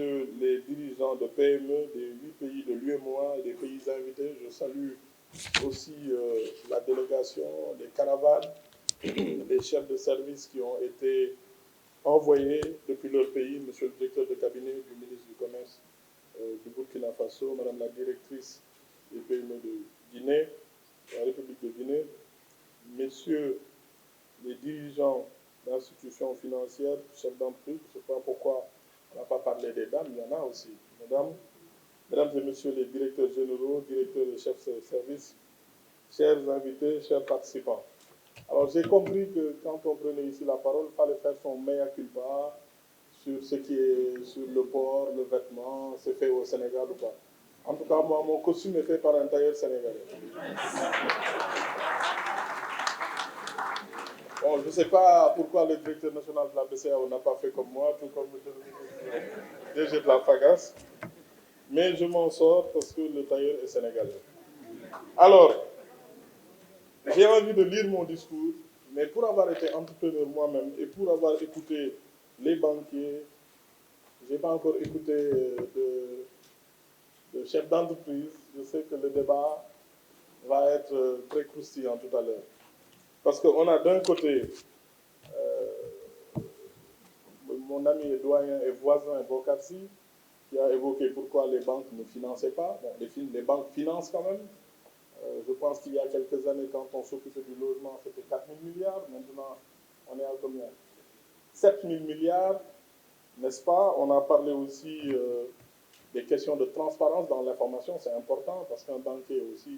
Messieurs les dirigeants de PME des 8 pays de l'UEMOA et des pays invités, je salue aussi la délégation, les caravanes, les chefs de service qui ont été envoyés depuis leur pays, Monsieur le directeur de cabinet du ministre du Commerce du Burkina Faso, Madame la directrice des PME de Guinée, de la République de Guinée, Messieurs les dirigeants d'institutions financières, chefs d'entreprise, je ne sais pas pourquoi on n'a pas parlé des dames, il y en a aussi. Mesdames et messieurs les directeurs généraux, directeurs et chefs de service, chers invités, chers participants. Alors j'ai compris que quand on prenait ici la parole, il fallait faire son mea culpa sur ce qui est sur le port, le vêtement, c'est fait au Sénégal ou pas. En tout cas, moi, mon costume est fait par un tailleur sénégalais. Bon, je ne sais pas pourquoi le directeur national de la BCEAO n'a pas fait comme moi, tout comme le DG de la FAGAS, mais je m'en sors parce que le tailleur est sénégalais. Alors, j'ai envie de lire mon discours, mais pour avoir été entrepreneur moi-même et pour avoir écouté les banquiers, je n'ai pas encore écouté de chef d'entreprise, je sais que le débat va être très croustillant tout à l'heure. Parce qu'on a d'un côté mon ami et doyen et voisin Bokarsi, qui a évoqué pourquoi les banques ne finançaient pas. Bon, les banques financent quand même. Je pense qu'il y a quelques années, quand on s'occupait du logement, c'était 4 000 milliards. Maintenant, on est à combien? 7 000 milliards, n'est-ce pas? On a parlé aussi des questions de transparence dans l'information. C'est important parce qu'un banquier aussi,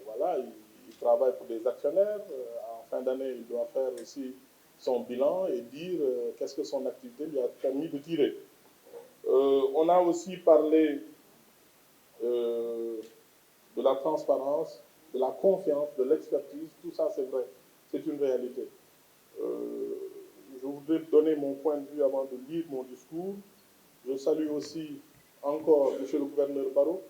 voilà, il travaille pour des actionnaires. En fin d'année, il doit faire aussi son bilan et dire qu'est-ce que son activité lui a permis de tirer. On a aussi parlé de la transparence, de la confiance, de l'expertise. Tout ça, c'est vrai, c'est une réalité. Je voudrais donner mon point de vue avant de lire mon discours. Je salue aussi encore M. le gouverneur Barrot.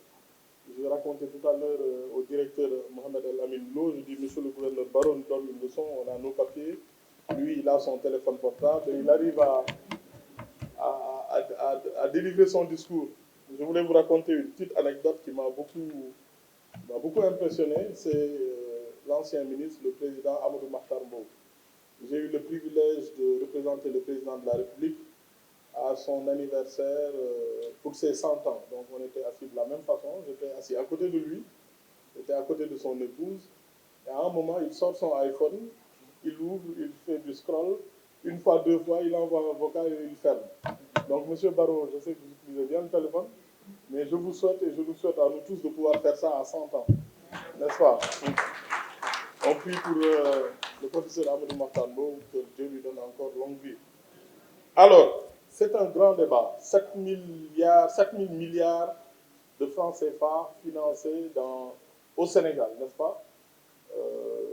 Je vais raconter tout à l'heure au directeur Mohamed El-Amin Lo, je dis, monsieur le gouverneur Barrot nous donne une leçon, on a nos papiers, lui il a son téléphone portable et il arrive à délivrer son discours. Je voulais vous raconter une petite anecdote qui m'a beaucoup impressionné, c'est l'ancien ministre, le président Amadou Mahtar Mbow. J'ai eu le privilège de représenter le président de la République à son anniversaire pour ses 100 ans. Donc on était assis de la même façon, j'étais assis à côté de lui, j'étais à côté de son épouse, et à un moment il sort son iPhone, il ouvre, il fait du scroll, une fois, deux fois, il envoie un vocal et il ferme. Donc M. Barrot, je sais que vous utilisez bien le téléphone, mais je vous souhaite et je nous souhaite à nous tous de pouvoir faire ça à 100 ans, n'est-ce pas? On prie pour le professeur Amadou Mahtambo, que Dieu lui donne encore longue vie. Alors, c'est un grand débat. 7 000 milliards de francs CFA financés au Sénégal, n'est-ce pas?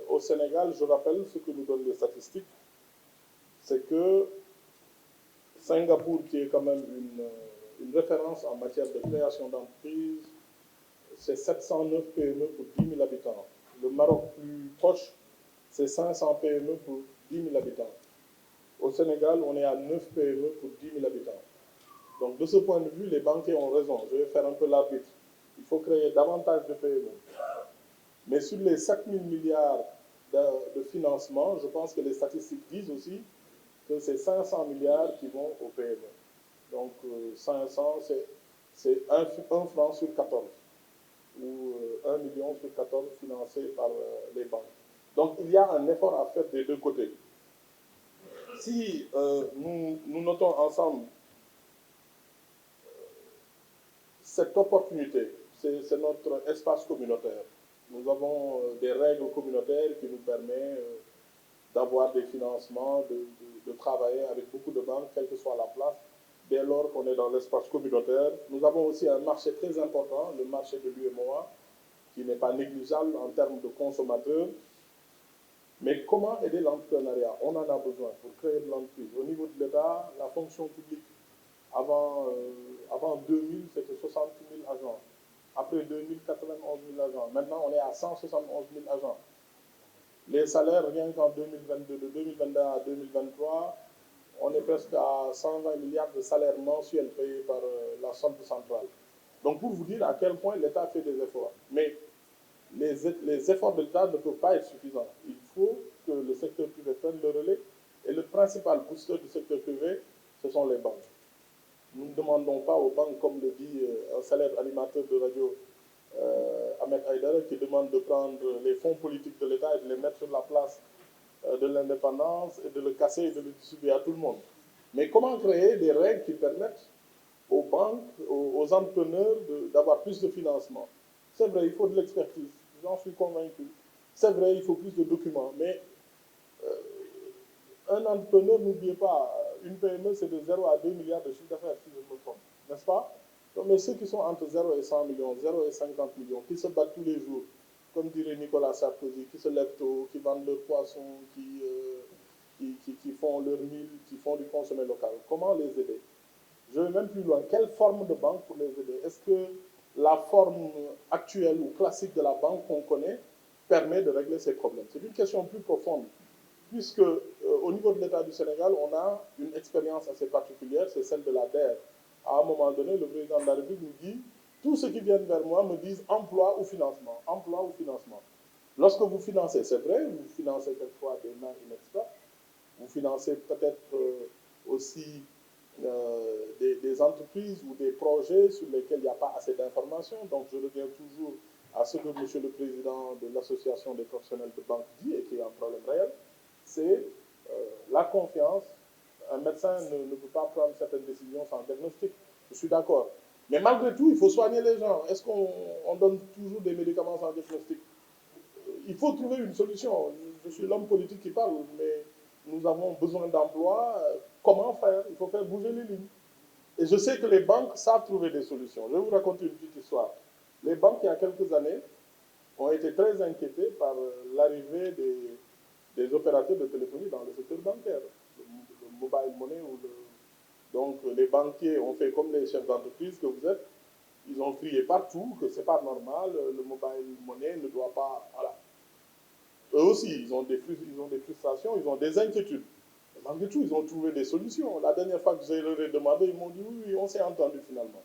Au Sénégal, je rappelle ce que nous donnent les statistiques, c'est que Singapour, qui est quand même une référence en matière de création d'entreprises, c'est 709 PME pour 10 000 habitants. Le Maroc plus proche, c'est 500 PME pour 10 000 habitants. Au Sénégal, on est à 9 PME pour 10 000 habitants. Donc, de ce point de vue, les banquiers ont raison. Je vais faire un peu l'arbitre. Il faut créer davantage de PME. Mais sur les 7 000 milliards de financement, je pense que les statistiques disent aussi que c'est 500 milliards qui vont au PME. Donc, 500, c'est 1 franc sur 14, ou 1 million sur 14 financés par les banques. Donc, il y a un effort à faire des deux côtés. Si nous notons ensemble cette opportunité, c'est notre espace communautaire. Nous avons des règles communautaires qui nous permettent d'avoir des financements, de travailler avec beaucoup de banques, quelle que soit la place, dès lors qu'on est dans l'espace communautaire. Nous avons aussi un marché très important, le marché de l'UEMOA, qui n'est pas négligeable en termes de consommateurs. Mais comment aider l'entrepreneuriat? On en a besoin pour créer de l'entreprise. Au niveau de l'État, la fonction publique, avant 2000, c'était 60 000 agents. Après 2000, 91 000 agents. Maintenant, on est à 171 000 agents. Les salaires, rien qu'en 2022, de 2021 à 2023, On est presque à 120 milliards de salaires mensuels payés par la solde centrale. Donc pour vous dire à quel point l'État fait des efforts. Mais les efforts de l'État ne peuvent pas être suffisants. Il faut que le secteur privé prenne le relais. Et le principal booster du secteur privé, ce sont les banques. Nous ne demandons pas aux banques, comme le dit un célèbre animateur de radio, Ahmed Haïdara, qui demande de prendre les fonds politiques de l'État et de les mettre sur la place de l'indépendance et de le casser et de le distribuer à tout le monde. Mais comment créer des règles qui permettent aux banques, aux entrepreneurs d'avoir plus de financement? C'est vrai, il faut de l'expertise, j'en suis convaincu. C'est vrai, il faut plus de documents, mais un entrepreneur, n'oubliez pas, une PME, c'est de 0 à 2 milliards de chiffre d'affaires, si je me trompe, n'est-ce pas? Donc, mais ceux qui sont entre 0 et 100 millions, 0 et 50 millions, qui se battent tous les jours, comme dirait Nicolas Sarkozy, qui se lèvent tôt, qui vendent leurs poissons, qui font leur mille, qui font du consommé local, comment les aider? Je vais même plus loin. Quelle forme de banque pour les aider? Est-ce que la forme actuelle ou classique de la banque qu'on connaît permet de régler ces problèmes? C'est une question plus profonde, puisque au niveau de l'État du Sénégal, on a une expérience assez particulière, c'est celle de la DER. À un moment donné, le président de la République nous dit, tous ceux qui viennent vers moi me disent emploi ou financement, emploi ou financement. Lorsque vous financez, c'est vrai, vous financez quelquefois des mains inexpertes, vous financez peut-être aussi des entreprises ou des projets sur lesquels il n'y a pas assez d'informations. Donc je reviens toujours à ce que M. le Président de l'Association des professionnels de banque dit et qui est un problème réel, c'est la confiance. Un médecin ne peut pas prendre certaines décisions sans diagnostic. Je suis d'accord. Mais malgré tout, il faut soigner les gens. Est-ce qu'on donne toujours des médicaments sans diagnostic? Il faut trouver une solution. Je suis l'homme politique qui parle, mais nous avons besoin d'emploi. Comment faire? Il faut faire bouger les lignes. Et je sais que les banques savent trouver des solutions. Je vais vous raconter une petite histoire. Les banques, il y a quelques années, ont été très inquiétées par l'arrivée des opérateurs de téléphonie dans le secteur bancaire. Le mobile money ou le... Donc les banquiers ont fait comme les chefs d'entreprise que vous êtes. Ils ont crié partout que ce n'est pas normal, le mobile money ne doit pas... Voilà. Eux aussi, ils ont des frustrations, ils ont des inquiétudes. Mais malgré tout, ils ont trouvé des solutions. La dernière fois que je leur ai demandé, ils m'ont dit oui, oui, on s'est entendu finalement.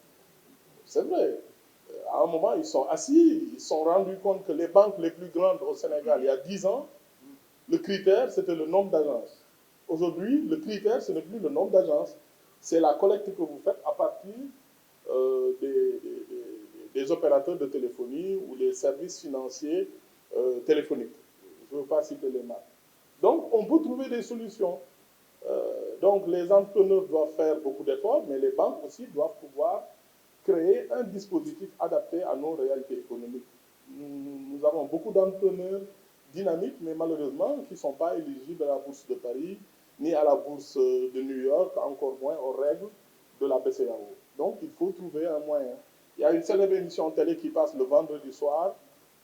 C'est vrai. À un moment, ils sont assis, ils se sont rendus compte que les banques les plus grandes au Sénégal, il y a 10 ans, le critère, c'était le nombre d'agences. Aujourd'hui, le critère, ce n'est plus le nombre d'agences, c'est la collecte que vous faites à partir des opérateurs de téléphonie ou des services financiers téléphoniques. Je ne veux pas citer les marques. Donc, on peut trouver des solutions. Donc, les entrepreneurs doivent faire beaucoup d'efforts, mais les banques aussi doivent pouvoir créer un dispositif adapté à nos réalités économiques. Nous avons beaucoup d'entrepreneurs dynamiques, mais malheureusement, qui ne sont pas éligibles à la bourse de Paris, ni à la bourse de New York, encore moins aux règles de la BCEAO. Donc, il faut trouver un moyen. Il y a une célèbre émission télé qui passe le vendredi soir,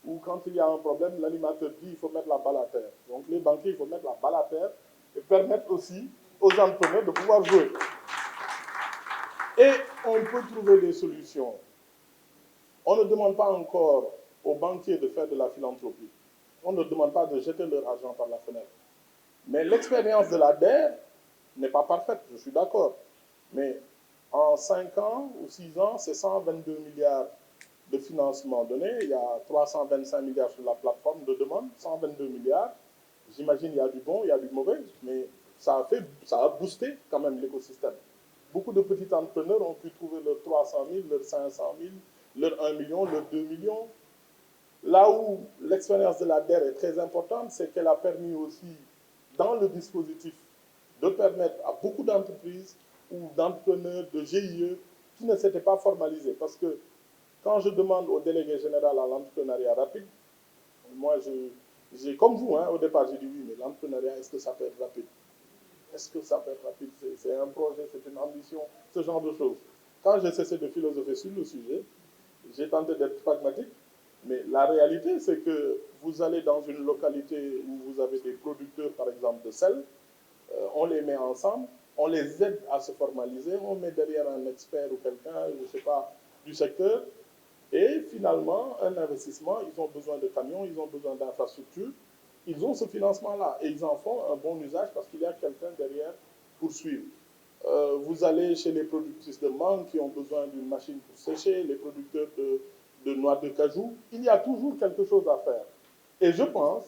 où quand il y a un problème, l'animateur dit qu'il faut mettre la balle à terre. Donc, les banquiers, il faut mettre la balle à terre et permettre aussi aux entrepreneurs de pouvoir jouer. Et on peut trouver des solutions. On ne demande pas encore aux banquiers de faire de la philanthropie. On ne demande pas de jeter leur argent par la fenêtre. Mais l'expérience de la DER n'est pas parfaite, je suis d'accord. Mais en 5 ans ou 6 ans, c'est 122 milliards de financement donné. Il y a 325 milliards sur la plateforme de demande, 122 milliards. J'imagine qu'il y a du bon, il y a du mauvais, mais ça a boosté quand même l'écosystème. Beaucoup de petits entrepreneurs ont pu trouver leurs 300 000, leurs 500 000, leurs 1 million, leurs 2 millions. Là où l'expérience de la DER est très importante, c'est qu'elle a permis aussi, dans le dispositif, de permettre à beaucoup d'entreprises ou d'entrepreneurs, de GIE, qui ne s'étaient pas formalisés. Parce que quand je demande au délégué général à l'entrepreneuriat rapide, moi, j'ai comme vous, hein, au départ, j'ai dit oui, mais l'entrepreneuriat, est-ce que ça peut être rapide? Est-ce que ça peut être rapide? C'est un projet, c'est une ambition, ce genre de choses. Quand j'ai cessé de philosopher sur le sujet, j'ai tenté d'être pragmatique, mais la réalité, c'est que vous allez dans une localité où vous avez des producteurs, par exemple, de sel, on les met ensemble, on les aide à se formaliser, on met derrière un expert ou quelqu'un, je ne sais pas, du secteur, et finalement, un investissement, ils ont besoin de camions, ils ont besoin d'infrastructures, ils ont ce financement-là, et ils en font un bon usage parce qu'il y a quelqu'un derrière poursuivre. Vous allez chez les productrices de mangue qui ont besoin d'une machine pour sécher, les producteurs de noix de cajou. Il y a toujours quelque chose à faire. Et je pense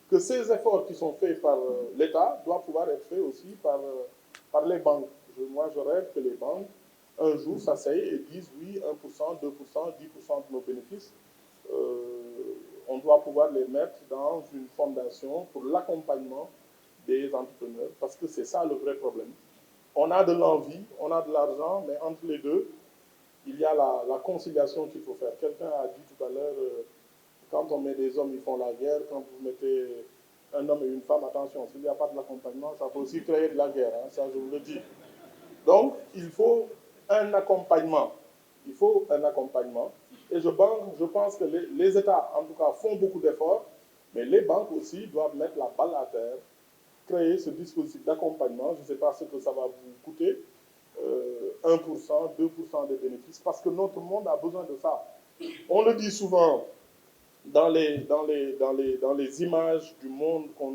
que ces efforts qui sont faits par l'État doivent pouvoir être faits aussi par les banques. Moi, je rêve que les banques, un jour, s'asseyent et disent oui, 1%, 2%, 10% de nos bénéfices, on doit pouvoir les mettre dans une fondation pour l'accompagnement des entrepreneurs, parce que c'est ça le vrai problème. On a de l'envie, on a de l'argent, mais entre les deux, il y a la conciliation qu'il faut faire. Quelqu'un a dit tout à l'heure, quand on met des hommes, ils font la guerre. Quand vous mettez un homme et une femme, attention, s'il n'y a pas de l'accompagnement, ça peut aussi créer de la guerre, hein, ça je vous le dis. Donc, il faut un accompagnement. Il faut un accompagnement. Et je pense que les États, en tout cas, font beaucoup d'efforts, mais les banques aussi doivent mettre la balle à terre, créer ce dispositif d'accompagnement. Je ne sais pas ce que ça va vous coûter, 1%, 2% des bénéfices, parce que notre monde a besoin de ça. On le dit souvent dans les images du monde qu'on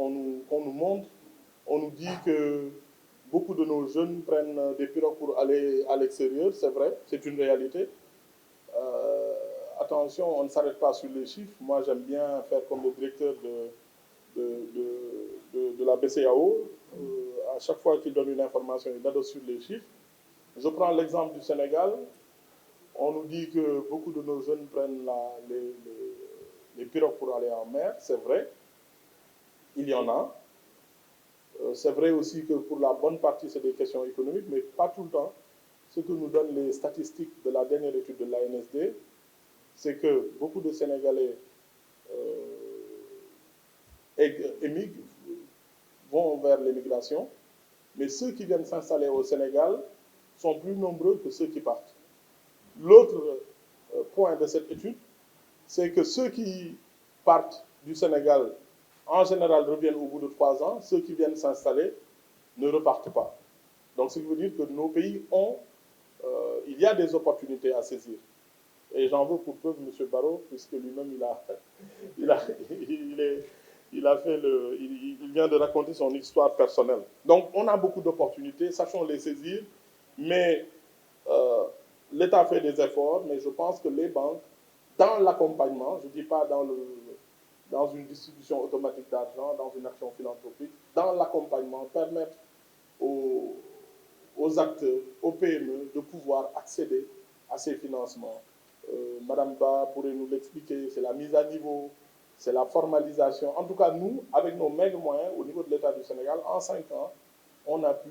nous montre, on nous dit que beaucoup de nos jeunes prennent des pirogues pour aller à l'extérieur, c'est vrai, c'est une réalité. Attention, on ne s'arrête pas sur les chiffres. Moi, j'aime bien faire comme le directeur de la BCAO. À chaque fois qu'il donne une information, il donne sur les chiffres. Je prends l'exemple du Sénégal. On nous dit que beaucoup de nos jeunes prennent les pirogues pour aller en mer. C'est vrai, il y en a. C'est vrai aussi que pour la bonne partie, c'est des questions économiques, mais pas tout le temps. Ce que nous donnent les statistiques de la dernière étude de l'ANSD, c'est que beaucoup de Sénégalais émigrent, vont vers l'émigration, mais ceux qui viennent s'installer au Sénégal sont plus nombreux que ceux qui partent. L'autre point de cette étude, c'est que ceux qui partent du Sénégal, en général, reviennent au bout de 3 ans. Ceux qui viennent s'installer ne repartent pas. Donc, ce qui veut dire que nos pays ont, il y a des opportunités à saisir. Et j'en veux pour preuve M. Barrot, puisque lui-même, il vient de raconter son histoire personnelle. Donc, on a beaucoup d'opportunités, sachons les saisir, mais l'État fait des efforts, mais je pense que les banques, dans l'accompagnement, je ne dis pas dans une distribution automatique d'argent, dans une action philanthropique, dans l'accompagnement, permettre aux acteurs, aux PME, de pouvoir accéder à ces financements. Madame Ba pourrait nous l'expliquer, c'est la mise à niveau, c'est la formalisation. En tout cas, nous, avec nos maigres moyens, au niveau de l'État du Sénégal, en 5 ans, on a pu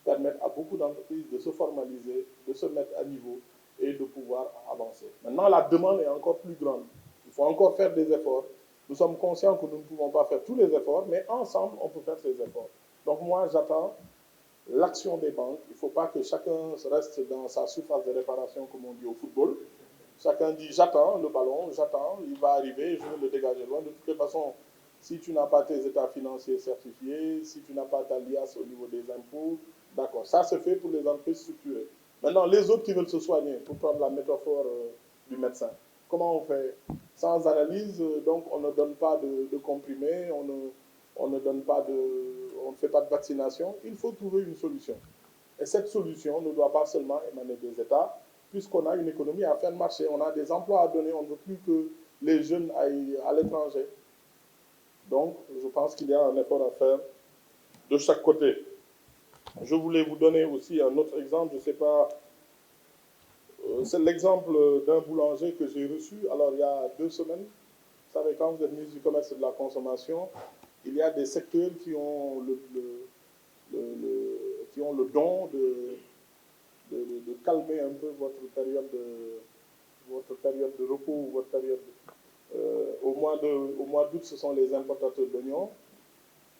permettre à beaucoup d'entreprises de se formaliser, de se mettre à niveau et de pouvoir avancer. Maintenant, la demande est encore plus grande. Il faut encore faire des efforts. Nous sommes conscients que nous ne pouvons pas faire tous les efforts, mais ensemble, on peut faire ces efforts. Donc moi, j'attends l'action des banques. Il ne faut pas que chacun reste dans sa surface de réparation, comme on dit au football. Chacun dit j'attends le ballon, j'attends, il va arriver, je vais le dégager loin. De toutes les façons, si tu n'as pas tes états financiers certifiés, si tu n'as pas ta liasse au niveau des impôts, d'accord, ça se fait pour les entreprises structurées. Maintenant, les autres qui veulent se soigner, pour prendre la métaphore du médecin, comment on fait? Sans analyse, donc on ne donne pas de comprimés, on ne donne pas on ne fait pas de vaccination. Il faut trouver une solution. Et cette solution ne doit pas seulement émaner des États, puisqu'on a une économie à faire marcher, on a des emplois à donner, on ne veut plus que les jeunes aillent à l'étranger. Donc, je pense qu'il y a un effort à faire de chaque côté. Je voulais vous donner aussi un autre exemple, je ne sais pas, c'est l'exemple d'un boulanger que j'ai reçu, alors il y a 2 semaines. Vous savez, quand vous êtes ministre du Commerce et de la Consommation, il y a des secteurs qui ont le don de calmer un peu votre période de repos ou votre période. Au mois d'août, ce sont les importateurs d'oignons.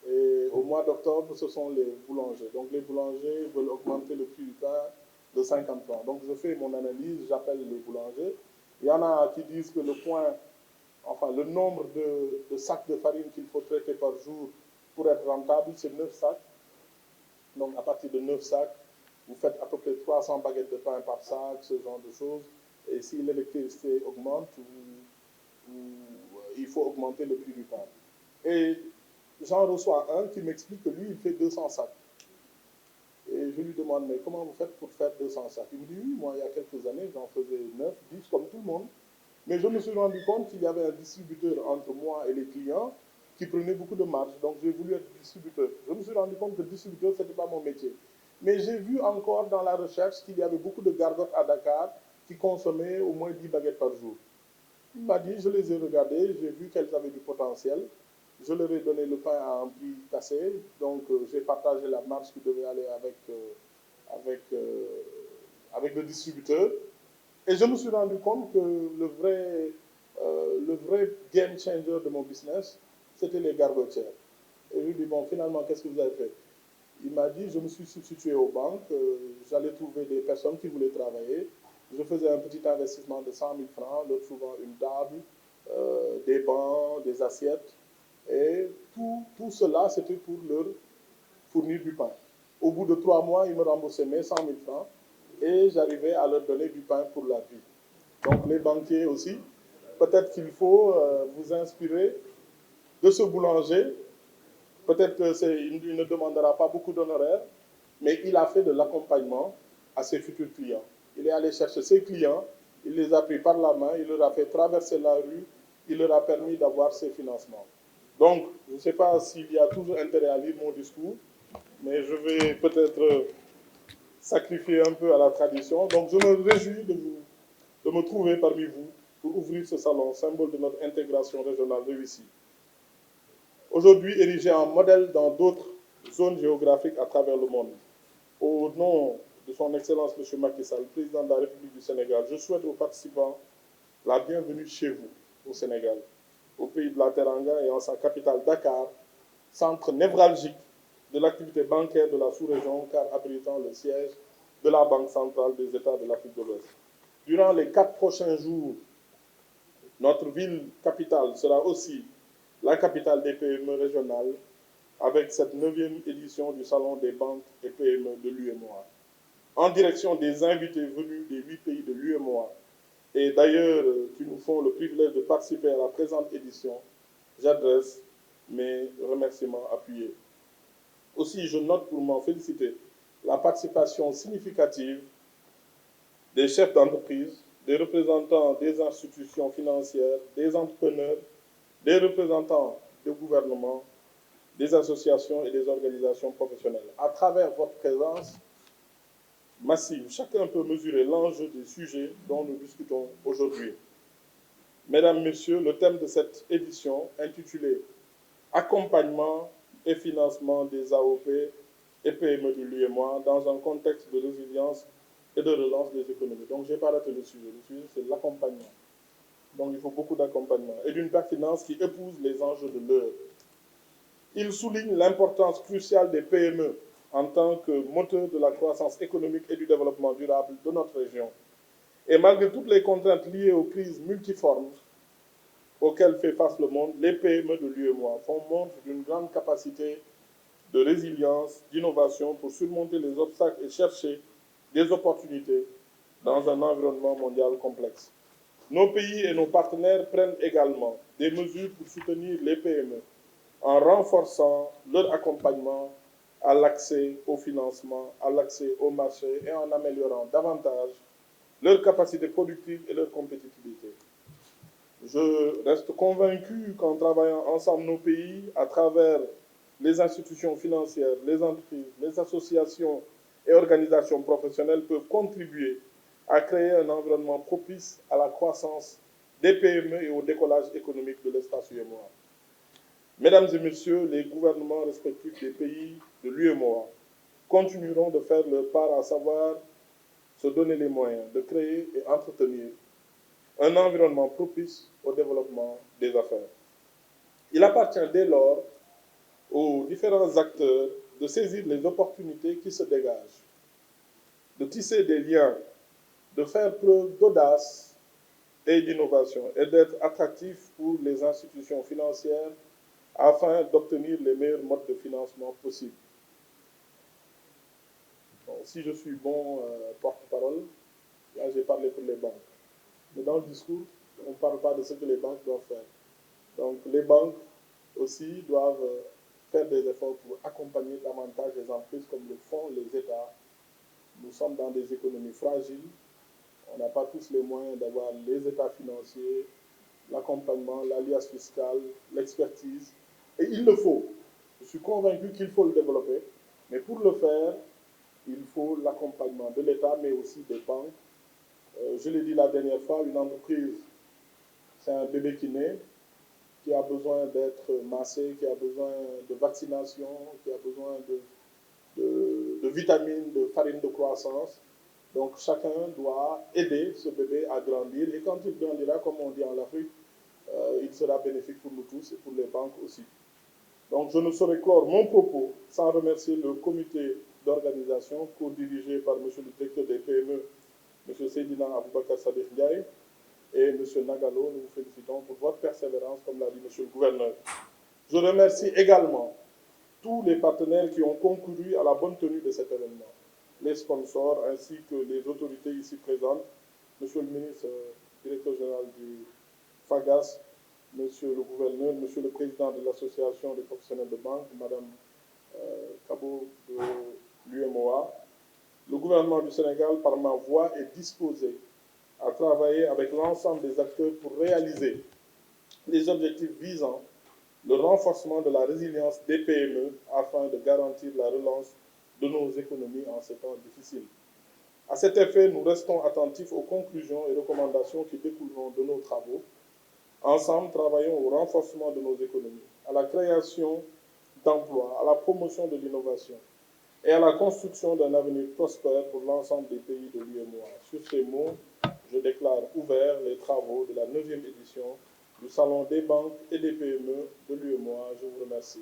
Et au mois d'octobre, ce sont les boulangers. Donc les boulangers veulent augmenter le prix du pain de 50 francs. Donc je fais mon analyse, j'appelle les boulangers. Il y en a qui disent que le nombre de sacs de farine qu'il faut traiter par jour pour être rentable, c'est 9 sacs. Donc à partir de 9 sacs, vous faites à peu près 300 baguettes de pain par sac, ce genre de choses. Et si l'électricité augmente, il faut augmenter le prix du pain. Et j'en reçois un qui m'explique que lui, il fait 200 sacs. Et je lui demande, mais comment vous faites pour faire 200 sacs? Il me dit, oui, moi, il y a quelques années, j'en faisais 9, 10, comme tout le monde. Mais je me suis rendu compte qu'il y avait un distributeur entre moi et les clients qui prenait beaucoup de marge. Donc, j'ai voulu être distributeur. Je me suis rendu compte que distributeur, ce n'était pas mon métier. Mais j'ai vu encore dans la recherche qu'il y avait beaucoup de gargotes à Dakar qui consommaient au moins 10 baguettes par jour. Il m'a dit, je les ai regardées, j'ai vu qu'elles avaient du potentiel. Je leur ai donné le pain à un prix cassé. Donc, j'ai partagé la marge qui devait aller avec, euh, avec le distributeur. Et je me suis rendu compte que le vrai game changer de mon business, c'était les gargotières. Et je lui ai dit, bon, finalement, qu'est-ce que vous avez fait? Il m'a dit, je me suis substitué aux banques, j'allais trouver des personnes qui voulaient travailler. Je faisais un petit investissement de 100 000 francs, leur trouvant une table, des bancs, des assiettes. Et tout cela, c'était pour leur fournir du pain. Au bout de 3 mois, ils me remboursaient mes 100 000 francs et j'arrivais à leur donner du pain pour la vie. Donc les banquiers aussi, peut-être qu'il faut vous inspirer de ce boulanger. Peut-être qu'il ne demandera pas beaucoup d'honoraires, mais il a fait de l'accompagnement à ses futurs clients. Il est allé chercher ses clients, il les a pris par la main, il leur a fait traverser la rue, il leur a permis d'avoir ses financements. Donc, je ne sais pas s'il y a toujours intérêt à lire mon discours, mais je vais peut-être sacrifier un peu à la tradition. Donc, je me réjouis de me trouver parmi vous pour ouvrir ce salon, symbole de notre intégration régionale réussie. Aujourd'hui érigé en modèle dans d'autres zones géographiques à travers le monde. Au nom de son Excellence M. Macky Sall, président de la République du Sénégal, je souhaite aux participants la bienvenue chez vous, au Sénégal, au pays de la Teranga et en sa capitale Dakar, centre névralgique de l'activité bancaire de la sous-région, car abritant le siège de la Banque centrale des États de l'Afrique de l'Ouest. Durant les 4 prochains jours, notre ville capitale sera aussi la capitale des PME régionales, avec cette 9e édition du Salon des banques et PME de l'UEMOA. En direction des invités venus des 8 pays de l'UEMOA, et d'ailleurs qui nous font le privilège de participer à la présente édition, j'adresse mes remerciements appuyés. Aussi, je note pour m'en féliciter la participation significative des chefs d'entreprise, des représentants des institutions financières, des entrepreneurs, des représentants du gouvernement, des associations et des organisations professionnelles. À travers votre présence massive, chacun peut mesurer l'enjeu des sujets dont nous discutons aujourd'hui. Mesdames, Messieurs, le thème de cette édition, intitulé « Accompagnement et financement des AOP et PME de l'UEMOA dans un contexte de résilience et de relance des économies ». Donc, je n'ai pas raté le sujet. Le sujet, c'est l'accompagnement. Donc, il faut beaucoup d'accompagnement et d'une pertinence qui épouse les enjeux de l'heure. Il souligne l'importance cruciale des PME en tant que moteur de la croissance économique et du développement durable de notre région. Et malgré toutes les contraintes liées aux crises multiformes auxquelles fait face le monde, les PME de l'UEMOA font montre d'une grande capacité de résilience, d'innovation pour surmonter les obstacles et chercher des opportunités dans un environnement mondial complexe. Nos pays et nos partenaires prennent également des mesures pour soutenir les PME en renforçant leur accompagnement à l'accès au financement, à l'accès au marché et en améliorant davantage leur capacité productive et leur compétitivité. Je reste convaincu qu'en travaillant ensemble nos pays, à travers les institutions financières, les entreprises, les associations et organisations professionnelles peuvent contribuer à créer un environnement propice à la croissance des PME et au décollage économique de l'espace UEMOA. Mesdames et Messieurs, les gouvernements respectifs des pays de l'UEMOA continueront de faire leur part, à savoir se donner les moyens de créer et entretenir un environnement propice au développement des affaires. Il appartient dès lors aux différents acteurs de saisir les opportunités qui se dégagent, de tisser des liens, de faire preuve d'audace et d'innovation et d'être attractifs pour les institutions financières afin d'obtenir les meilleurs modes de financement possibles. Bon, si je suis bon porte-parole, là j'ai parlé pour les banques. Mais dans le discours, on ne parle pas de ce que les banques doivent faire. Donc les banques aussi doivent faire des efforts pour accompagner davantage les entreprises comme le font les États. Nous sommes dans des économies fragiles. On n'a pas tous les moyens d'avoir les états financiers, l'accompagnement, l'alliance fiscale, l'expertise. Et il le faut. Je suis convaincu qu'il faut le développer. Mais pour le faire, il faut l'accompagnement de l'État, mais aussi des banques. Je l'ai dit la dernière fois, une entreprise, c'est un bébé qui naît, qui a besoin d'être massé, qui a besoin de vaccination, qui a besoin de vitamines, de farine de croissance. Donc chacun doit aider ce bébé à grandir. Et quand il grandira, comme on dit en Afrique, il sera bénéfique pour nous tous et pour les banques aussi. Donc je ne saurais clore mon propos sans remercier le comité d'organisation co-dirigé par M. le directeur des PME, M. Seydina Aboubakar Sadikh Ndiaye, et M. Nagalo. Nous vous félicitons pour votre persévérance, comme l'a dit M. le gouverneur. Je remercie également tous les partenaires qui ont concouru à la bonne tenue de cet événement, les sponsors ainsi que les autorités ici présentes, M. le ministre, directeur général du FAGAS, Monsieur le gouverneur, Monsieur le président de l'association des professionnels de banque, Madame Kabo de l'UMOA. Le gouvernement du Sénégal, par ma voix, est disposé à travailler avec l'ensemble des acteurs pour réaliser les objectifs visant le renforcement de la résilience des PME afin de garantir la relance de nos économies en ces temps difficiles. À cet effet, nous restons attentifs aux conclusions et recommandations qui découleront de nos travaux. Ensemble, travaillons au renforcement de nos économies, à la création d'emplois, à la promotion de l'innovation et à la construction d'un avenir prospère pour l'ensemble des pays de l'UEMOA. Sur ces mots, je déclare ouverts les travaux de la 9e édition du Salon des banques et des PME de l'UEMOA. Je vous remercie.